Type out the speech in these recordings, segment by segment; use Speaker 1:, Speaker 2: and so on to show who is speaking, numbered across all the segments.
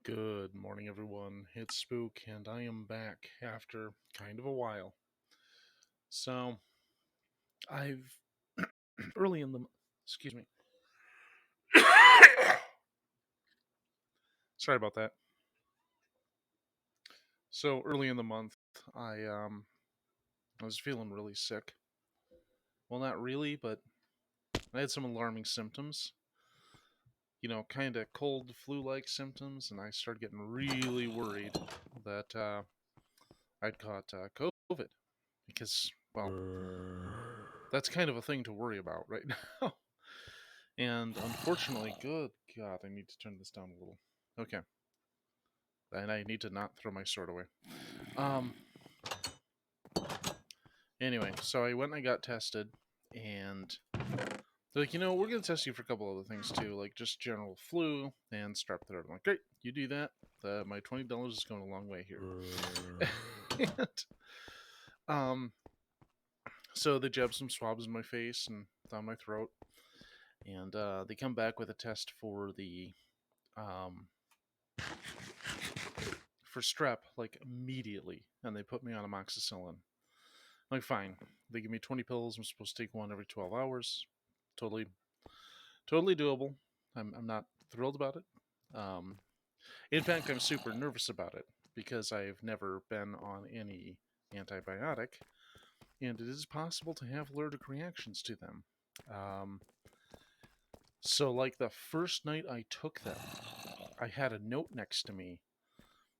Speaker 1: Good morning, everyone. It's Spook, and I am back after kind of a while. So, I've early in the excuse me. Sorry about that. So early in the month, I was feeling really sick. Well, not really, but I had some alarming symptoms. Kind of cold flu-like symptoms, and I started getting really worried that I'd caught COVID because, well, that's kind of a thing to worry about right now. And unfortunately, good God, I need to turn this down a little. Okay. And I need to not throw my sword away. Um. Anyway, so I went and I got tested, and they're like, we're gonna test you for a couple other things too, like just general flu and strep throat. I'm like, great, you do that. My $20 is going a long way here. and, um. So they jab some swabs in my face and down my throat, and they come back with a test um for strep like immediately, and they put me on amoxicillin. I'm like, fine. They give me 20 pills. I'm supposed to take one every 12 hours. Totally, totally doable. I'm not thrilled about it. In fact, I'm super nervous about it because I've never been on any antibiotic, and it is possible to have allergic reactions to them. Um, so, like the first night I took them, I had a note next to me.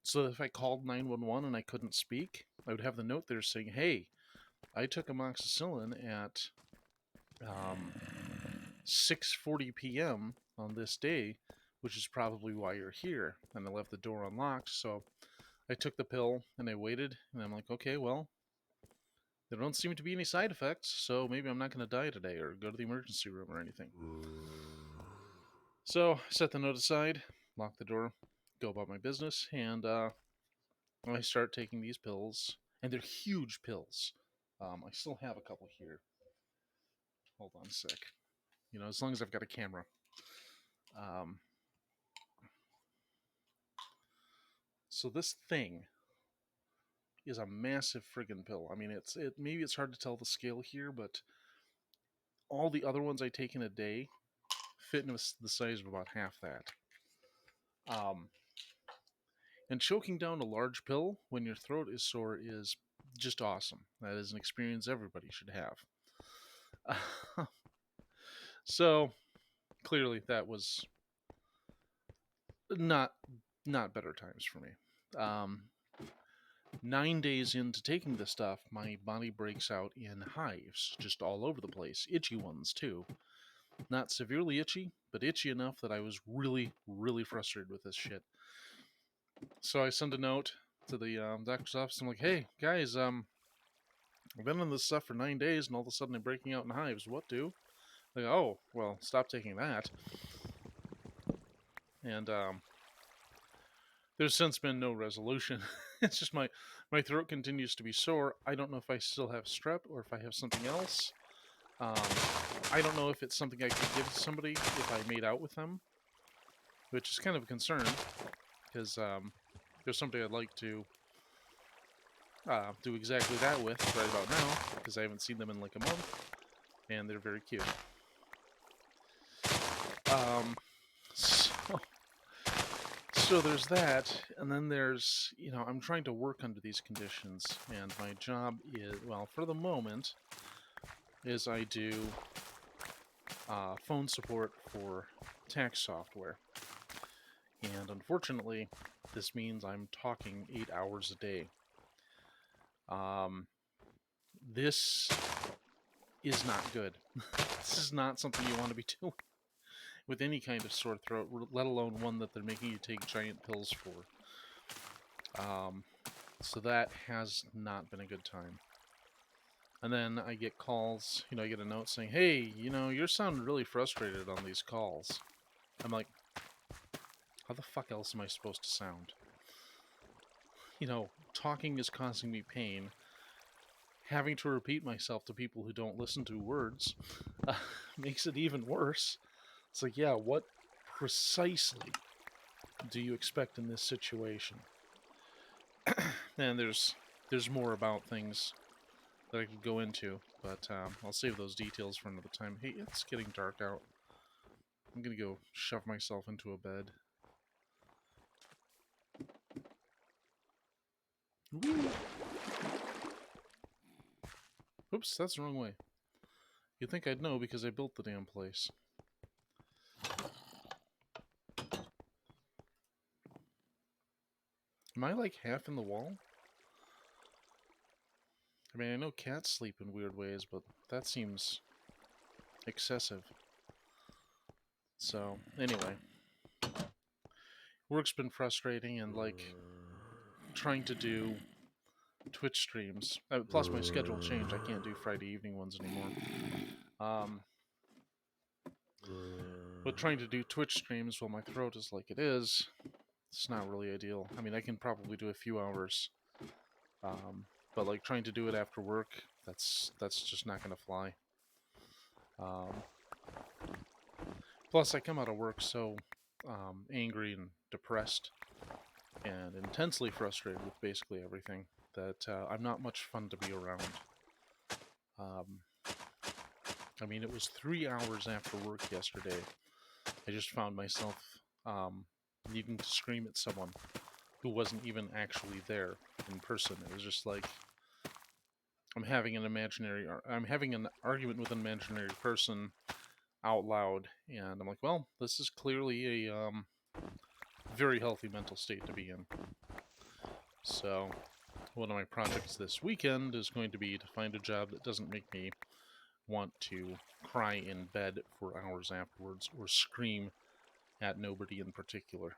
Speaker 1: So if I called 911 and I couldn't speak, I would have the note there saying, "Hey, I took amoxicillin at 6:40 p.m. on this day, which is probably why you're here." And I left the door unlocked, so I took the pill and I waited, and I'm like, okay, well, there don't seem to be any side effects, so maybe I'm not going to die today or go to the emergency room or anything. So I set the note aside, lock the door, go about my business, and I start taking these pills, and they're huge pills. I still have a couple here. Hold on a sec. As long as I've got a camera. Um, so this thing is a massive friggin' pill. I mean, maybe it's hard to tell the scale here, but all the other ones I take in a day fit in the size of about half that. Um, and choking down a large pill when your throat is sore is just awesome. That is an experience everybody should have. So clearly, that was not not better times for me. Um, 9 days into taking the stuff, my body breaks out in hives, just all over the place. Itchy ones, too. Not severely itchy, but itchy enough that I was really, really frustrated with this shit. So I send a note to the doctor's office. I'm like, hey, guys, I've been on this stuff for 9 days, and all of a sudden I'm breaking out in hives. What do? They go, oh, well, stop taking that. And there's since been no resolution. It's just my throat continues to be sore. I don't know if I still have strep or if I have something else. Um, I don't know if it's something I could give to somebody if I made out with them, which is kind of a concern because there's somebody I'd like to do exactly that with right about now because I haven't seen them in like a month, and they're very cute. Um, so So there's that, and then there's, I'm trying to work under these conditions, and my job is, well, for the moment, is I do phone support for tax software. And unfortunately, this means I'm talking 8 hours a day. This is not good. This is not something you want to be doing with any kind of sore throat, let alone one that they're making you take giant pills for. So that has not been a good time. And then I get calls, I get a note saying, hey, you're sounding really frustrated on these calls. I'm like, how the fuck else am I supposed to sound? Talking is causing me pain. Having to repeat myself to people who don't listen to words makes it even worse. It's like, yeah, what precisely do you expect in this situation? And there's more about things that I could go into, but I'll save those details for another time. Hey, it's getting dark out. I'm gonna go shove myself into a bed. Whee! Oops, that's the wrong way. You'd think I'd know because I built the damn place. Am I like half in the wall? I mean, I know cats sleep in weird ways, but that seems excessive. So, anyway. Work's been frustrating, and like trying to do Twitch streams. Plus, my schedule changed. I can't do Friday evening ones anymore. But trying to do Twitch streams while my throat is like it is, it's not really ideal. I mean, I can probably do a few hours, but like trying to do it after work, that's just not going to fly. Plus, I come out of work so angry and depressed and intensely frustrated with basically everything that I'm not much fun to be around. I mean, it was 3 hours after work yesterday. I just found myself needing to scream at someone who wasn't even actually there in person. It was just like I'm having an argument with an imaginary person out loud, and I'm like, well, this is clearly a very healthy mental state to be in. So, one of my projects this weekend is going to be to find a job that doesn't make me want to cry in bed for hours afterwards or scream at nobody in particular.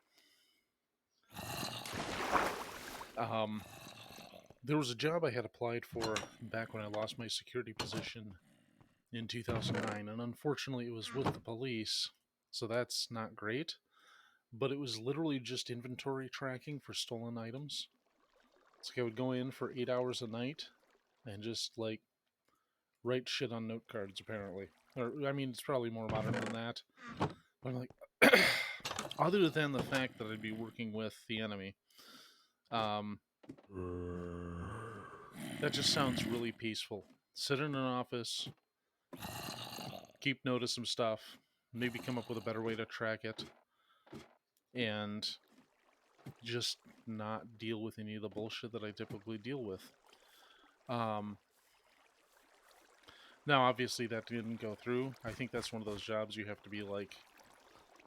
Speaker 1: There was a job I had applied for back when I lost my security position in 2009, and unfortunately it was with the police, so that's not great. But it was literally just inventory tracking for stolen items. It's like I would go in for 8 hours a night and just like write shit on note cards, apparently. Or, I mean, it's probably more modern than that. But I'm like, other than the fact that I'd be working with the enemy, that just sounds really peaceful. Sit in an office, keep note of some stuff, maybe come up with a better way to track it, and just not deal with any of the bullshit that I typically deal with. Now, obviously, that didn't go through. I think that's one of those jobs you have to be like,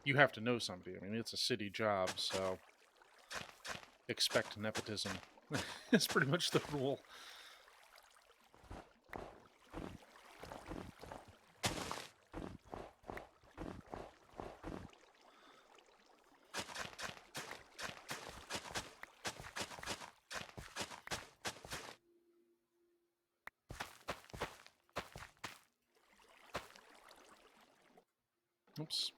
Speaker 1: you have to know somebody. I mean, it's a city job, so expect nepotism. It's pretty much the rule. Oops.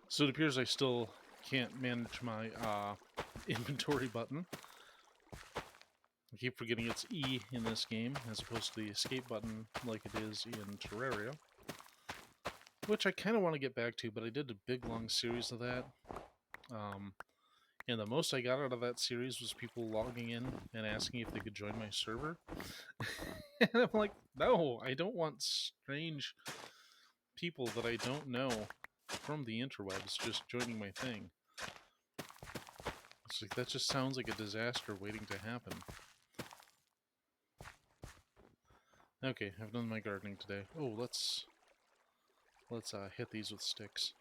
Speaker 1: So it appears I still can't manage my inventory button. I keep forgetting it's E in this game, as opposed to the escape button like it is in Terraria. Which I kind of want to get back to, but I did a big long series of that. And the most I got out of that series was people logging in and asking if they could join my server. And I'm like, no, I don't want strange people that I don't know from the interwebs just joining my thing. It's like, that just sounds like a disaster waiting to happen. Okay, I've done my gardening today. Oh, let's hit these with sticks.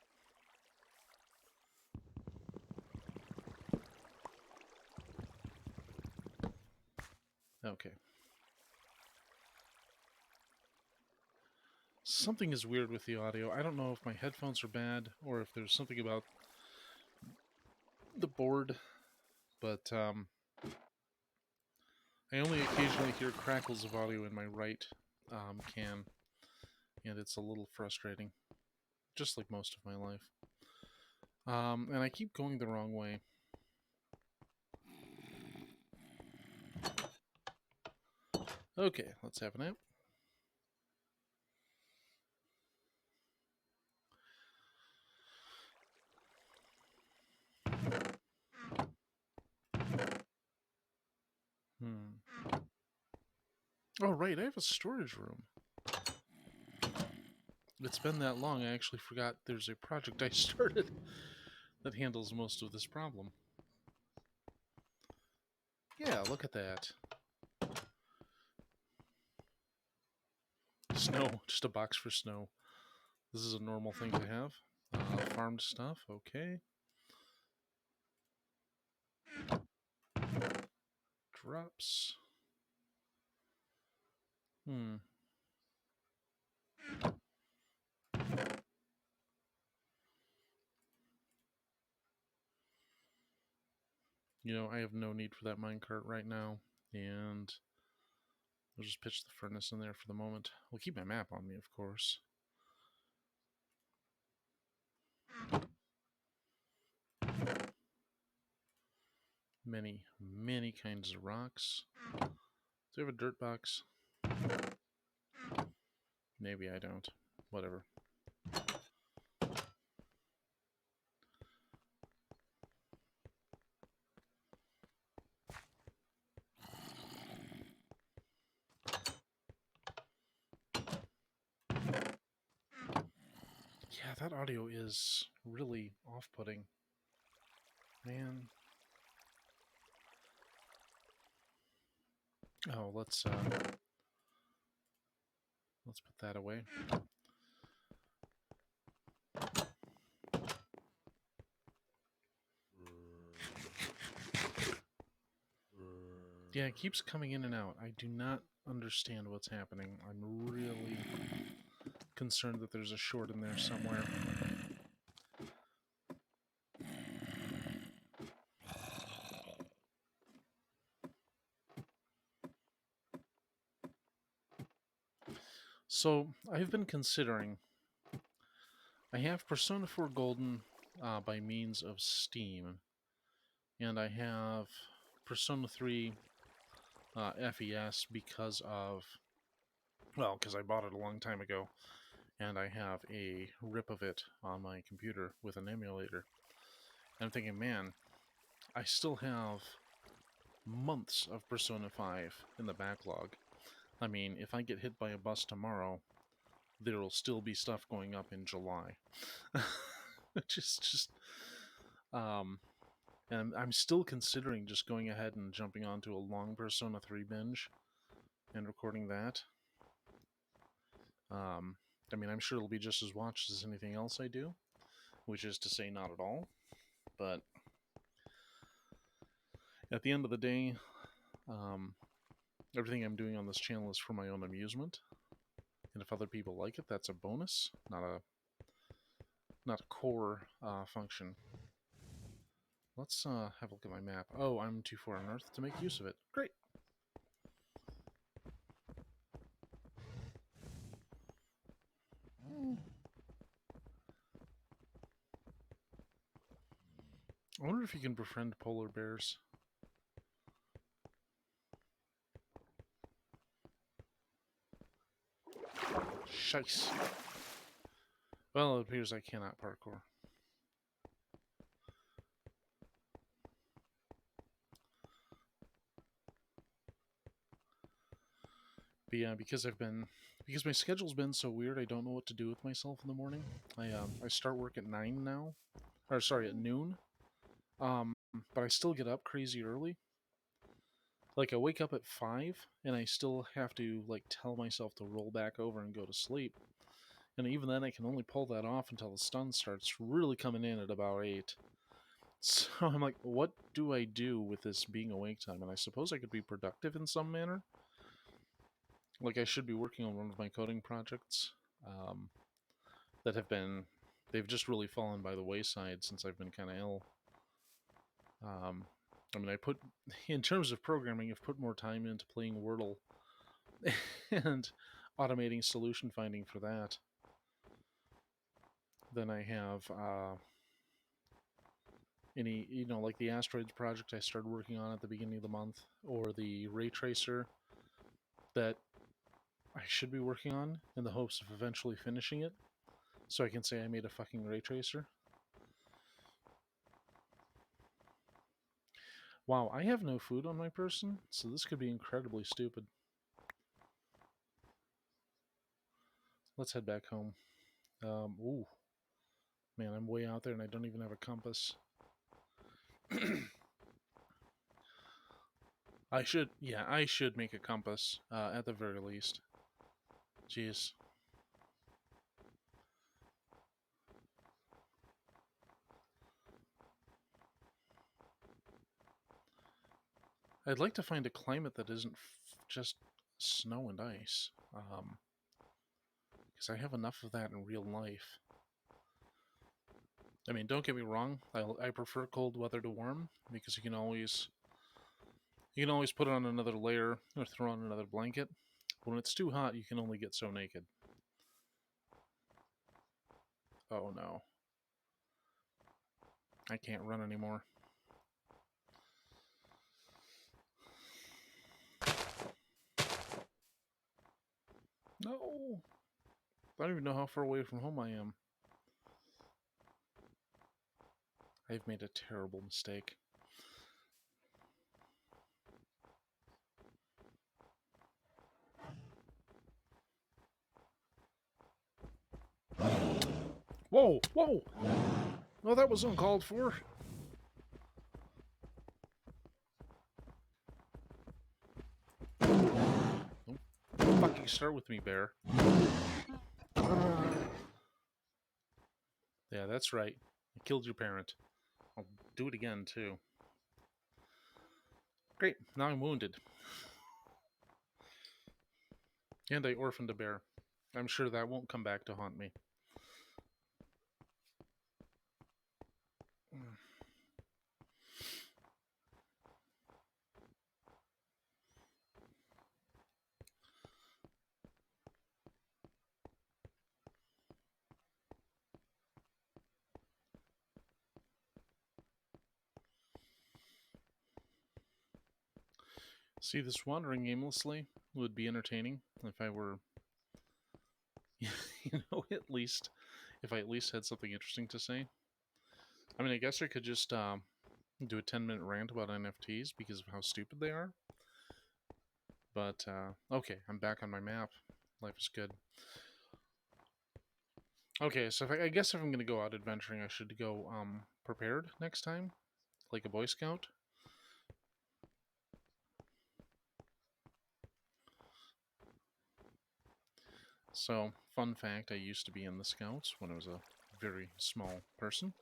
Speaker 1: Okay. Something is weird with the audio. I don't know if my headphones are bad or if there's something about the board, but I only occasionally hear crackles of audio in my right can, and it's a little frustrating, just like most of my life. And I keep going the wrong way. Okay, let's have a nap. Oh, right, I have a storage room. It's been that long, I actually forgot there's a project I started that handles most of this problem. Yeah, look at that. Snow, just a box for snow. This is a normal thing to have. Farmed stuff, okay. Drops. Hmm. You know, I have no need for that minecart right now, and I'll just pitch the furnace in there for the moment. We'll keep my map on me, of course. Many, many kinds of rocks. Do I have a dirt box? Maybe I don't. Whatever. Yeah, that audio is really off-putting. Man. Oh, let's put that away. Yeah, it keeps coming in and out. I do not understand what's happening. I'm really concerned that there's a short in there somewhere. So, I've been considering... I have Persona 4 Golden by means of Steam, and I have Persona 3 FES because of... Well, because I bought it a long time ago, and I have a rip of it on my computer with an emulator. And I'm thinking, man, I still have months of Persona 5 in the backlog. I mean, if I get hit by a bus tomorrow, there will still be stuff going up in July. just and I'm still considering just going ahead and jumping onto a long Persona 3 binge and recording that. I mean, I'm sure it'll be just as watched as anything else I do, which is to say not at all. But at the end of the day, everything I'm doing on this channel is for my own amusement. And if other people like it, that's a bonus, not a core function. Let's have a look at my map. Oh, I'm too far on Earth to make use of it. Great. I wonder if you can befriend polar bears. Shice. Well, it appears I cannot parkour. But yeah, because my schedule's been so weird, I don't know what to do with myself in the morning. I start work at 9 now, or sorry, at noon. But I still get up crazy early. Like I wake up at 5, and I still have to like tell myself to roll back over and go to sleep. And even then, I can only pull that off until the sun starts really coming in at about 8. So I'm like, what do I do with this being awake time? And I suppose I could be productive in some manner. Like I should be working on one of my coding projects that they've just really fallen by the wayside since I've been kind of ill. I mean, in terms of programming, I've put more time into playing Wordle and automating solution finding for that than I have any, like the asteroids project I started working on at the beginning of the month, or the ray tracer that I should be working on in the hopes of eventually finishing it, so I can say I made a fucking ray tracer. Wow, I have no food on my person, so this could be incredibly stupid. let's head back home. Ooh, man, I'm way out there and I don't even have a compass. I should make a compass, at the very least. Jeez. I'd like to find a climate that isn't just snow and ice. Because I have enough of that in real life. I mean, don't get me wrong. I prefer cold weather to warm because you can always put on another layer or throw on another blanket. When it's too hot, you can only get so naked. Oh no, I can't run anymore. No, I don't even know how far away from home I am. I've made a terrible mistake. Whoa, whoa! No, that was uncalled for. Don't fucking start with me, bear. Yeah, that's right. I killed your parent. I'll do it again, too. Great, now I'm wounded. And I orphaned a bear. I'm sure that won't come back to haunt me. See, this wandering aimlessly would be entertaining if I were, at least, if I at least had something interesting to say. I mean, I guess I could just do a 10-minute rant about NFTs because of how stupid they are. But, okay, I'm back on my map. Life is good. Okay, so I guess if I'm going to go out adventuring, I should go prepared next time, like a Boy Scout. So, fun fact, I used to be in the Scouts when I was a very small person.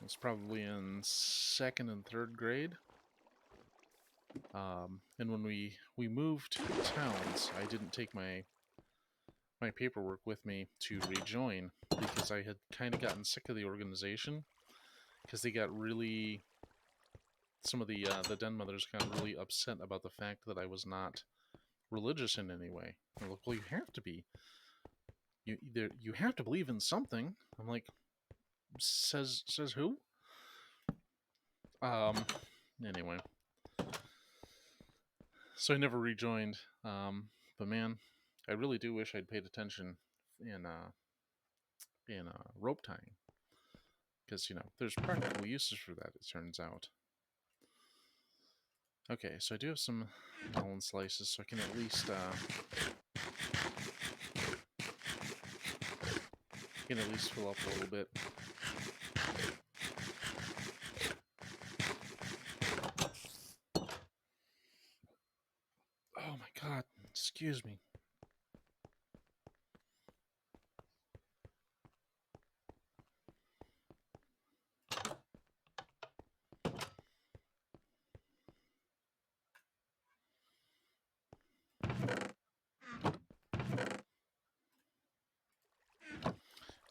Speaker 1: I was probably in 2nd and 3rd grade. And when we moved towns, I didn't take my paperwork with me to rejoin because I had kind of gotten sick of the organization because they got really, some of the den mothers got really upset about the fact that I was not religious in any way. They're like, well, you have to be. You have to believe in something. I'm like, says who? Anyway, so I never rejoined. But man, I really do wish I'd paid attention in rope tying, because there's practical uses for that. It turns out. Okay, so I do have some melon slices, so I can at least fill up a little bit. Oh my god, excuse me.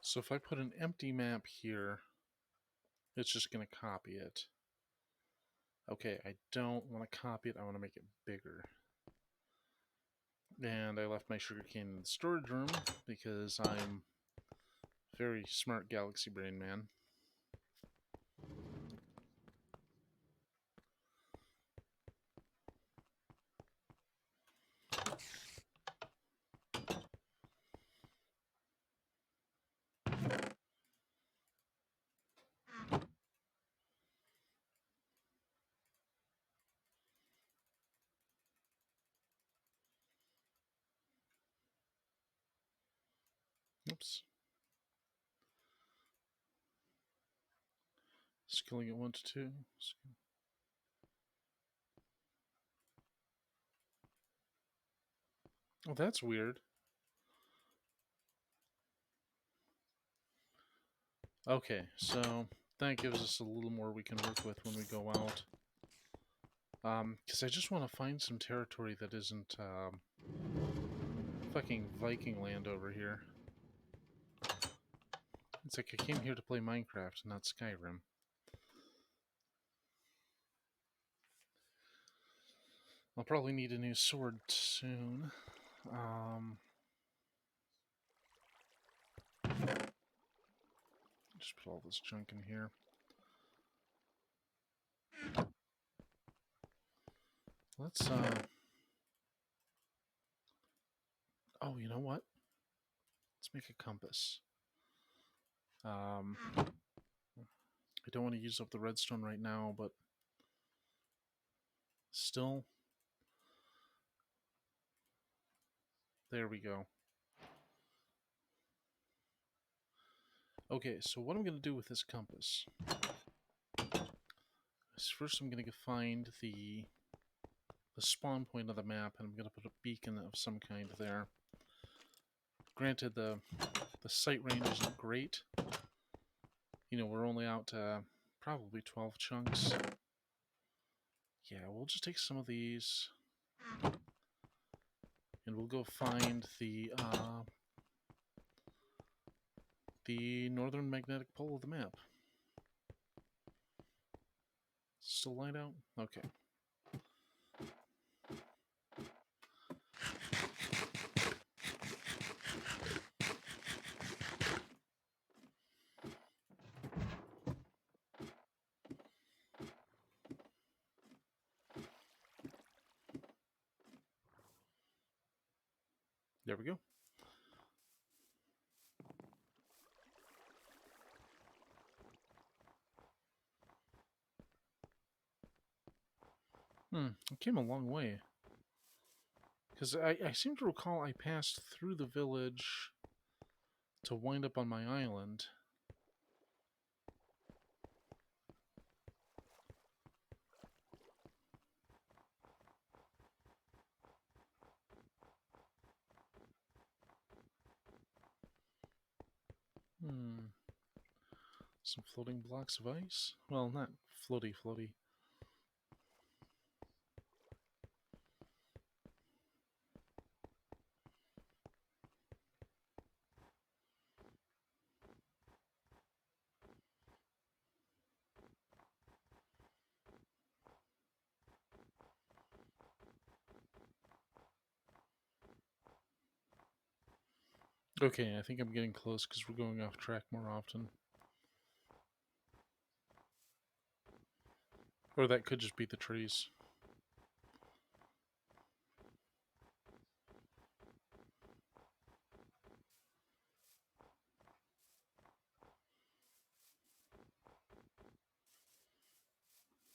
Speaker 1: So if I put an empty map here, it's just going to copy it. Okay, I don't want to copy it, I want to make it bigger. And I left my sugarcane in the storage room because I'm very smart galaxy brain man. Oops. Skilling at 1 to 2. Oh, that's weird. Okay, so that gives us a little more we can work with when we go out. Because I just want to find some territory that isn't fucking Viking land over here. It's like I came here to play Minecraft, not Skyrim. I'll probably need a new sword soon. Just put all this junk in here. Let's, oh, you know what? Let's make a compass. I don't want to use up the redstone right now, but still. There we go. Okay, so what I'm going to do with this compass is first I'm going to find the spawn point of the map, and I'm going to put a beacon of some kind there. Granted, the sight range isn't great. You know, we're only out to probably 12 chunks. Yeah, we'll just take some of these, and we'll go find the northern magnetic pole of the map. Still light out? Okay. There we go. I came a long way. Because I seem to recall I passed through the village to wind up on my island. Some floating blocks of ice? Well, not floaty. Okay, I think I'm getting close because we're going off track more often. Or that could just be the trees.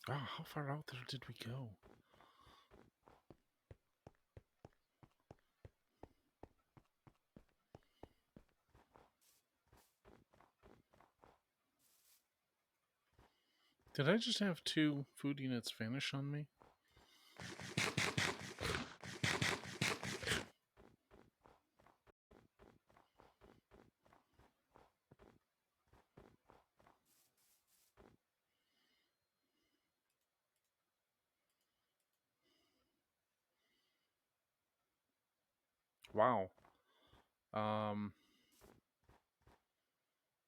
Speaker 1: Oh, how far out there did we go? Did I just have 2 food units vanish on me? Wow.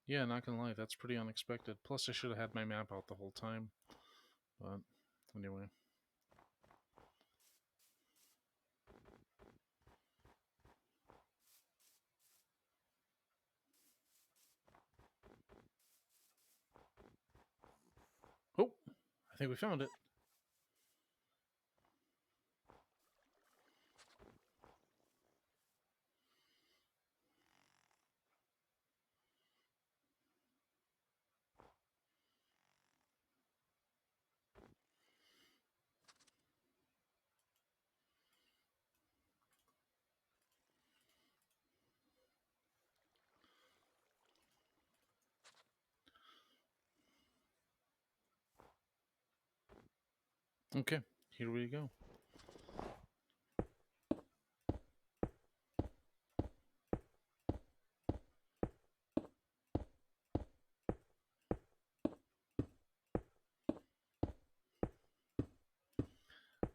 Speaker 1: Yeah, not gonna lie, that's pretty unexpected. Plus, I should have had my map out the whole time. But, anyway. Oh, I think we found it. Okay, here we go.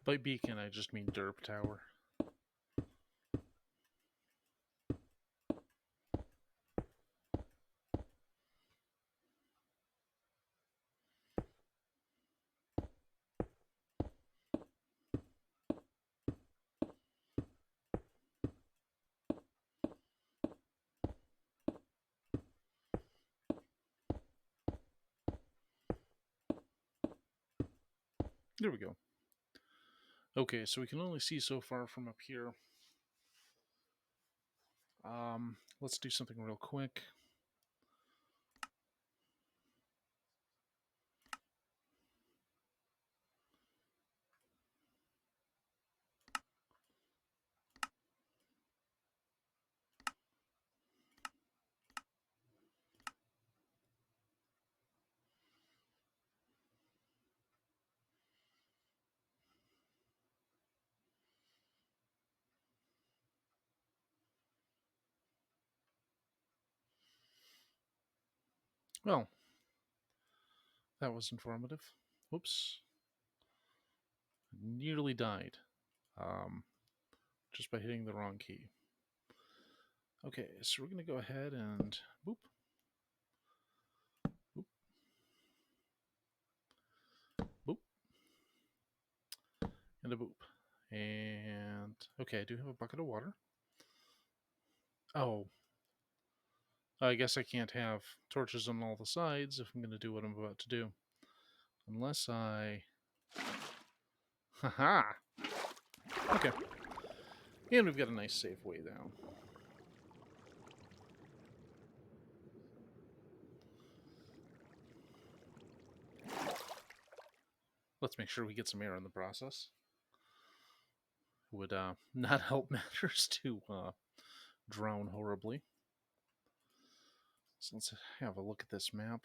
Speaker 1: By beacon, I just mean derp tower. There we go. Okay, so we can only see so far from up here. Let's do something real quick. Well, that was informative. Oops. Nearly died. Just by hitting the wrong key. Okay, so we're going to go ahead and boop. Boop. Boop. And a boop. And okay, I do have a bucket of water. Oh, I guess I can't have torches on all the sides if I'm going to do what I'm about to do. Unless I... Haha! Okay. And we've got a nice safe way down. Let's make sure we get some air in the process. Would not help matters to drown horribly. So let's have a look at this map.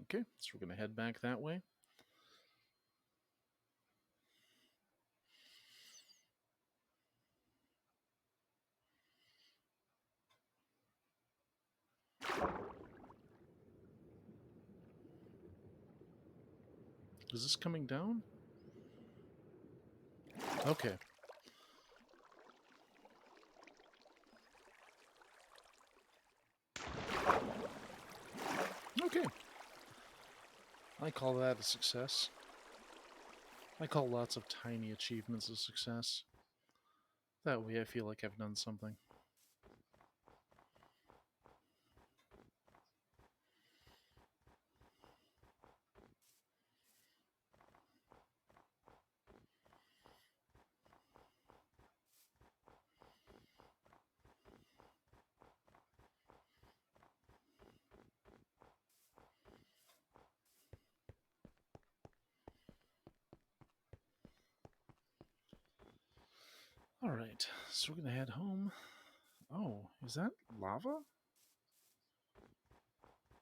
Speaker 1: Okay, so we're going to head back that way. Is this coming down? Okay. Okay. I call that a success. I call lots of tiny achievements a success. That way I feel like I've done something. Alright, so we're going to head home. Oh, is that lava?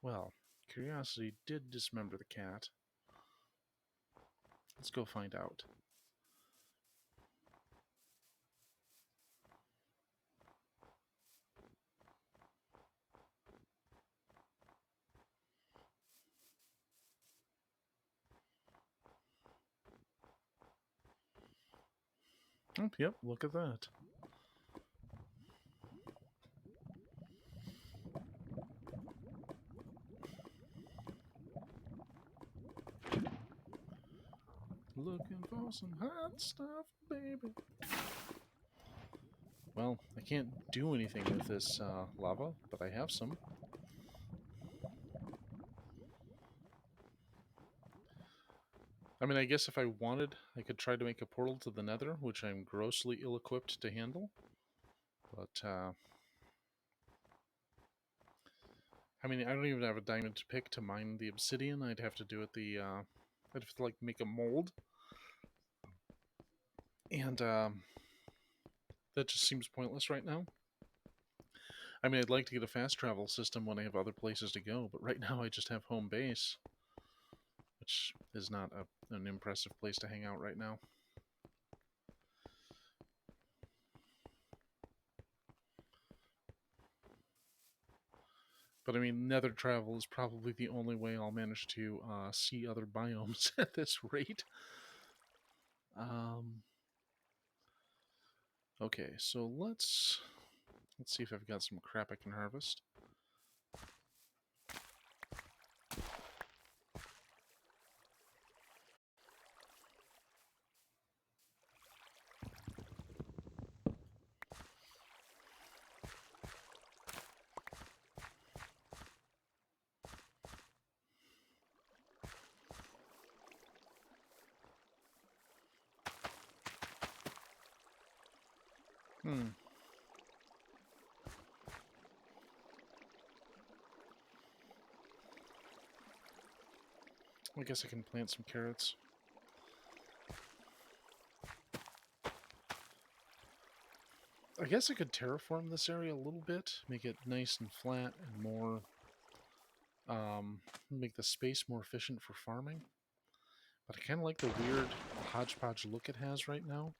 Speaker 1: Well, curiosity did dismember the cat. Let's go find out. Oh, yep, look at that. Looking for some hot stuff, baby. Well, I can't do anything with this lava, but I have some. I mean, I guess if I wanted, I could try to make a portal to the nether, which I'm grossly ill-equipped to handle. But, I mean, I don't even have a diamond pick to mine the obsidian. I'd have to do it I'd have to, like, make a mold. And, that just seems pointless right now. I mean, I'd like to get a fast travel system when I have other places to go, but right now I just have home base, which is not an impressive place to hang out right now. But I mean, nether travel is probably the only way I'll manage to see other biomes at this rate. Okay, so let's see if I've got some crap I can harvest. I guess I can plant some carrots. I guess I could terraform this area a little bit, make it nice and flat and more, make the space more efficient for farming. But I kind of like the weird hodgepodge look it has right now.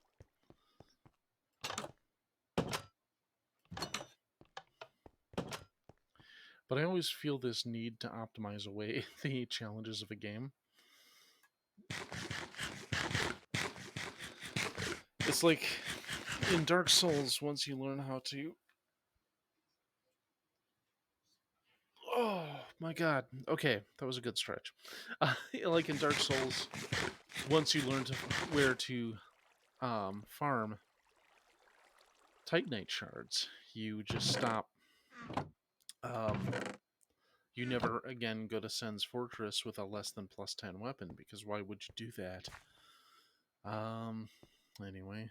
Speaker 1: But I always feel this need to optimize away the challenges of a game. It's like in Dark Souls, once you learn how to... Oh my god. Okay, that was a good stretch. Like in Dark Souls, once you learn where to farm Titanite shards, you just stop. You never again go to Sen's Fortress with a less than +10 weapon, because why would you do that? Anyway.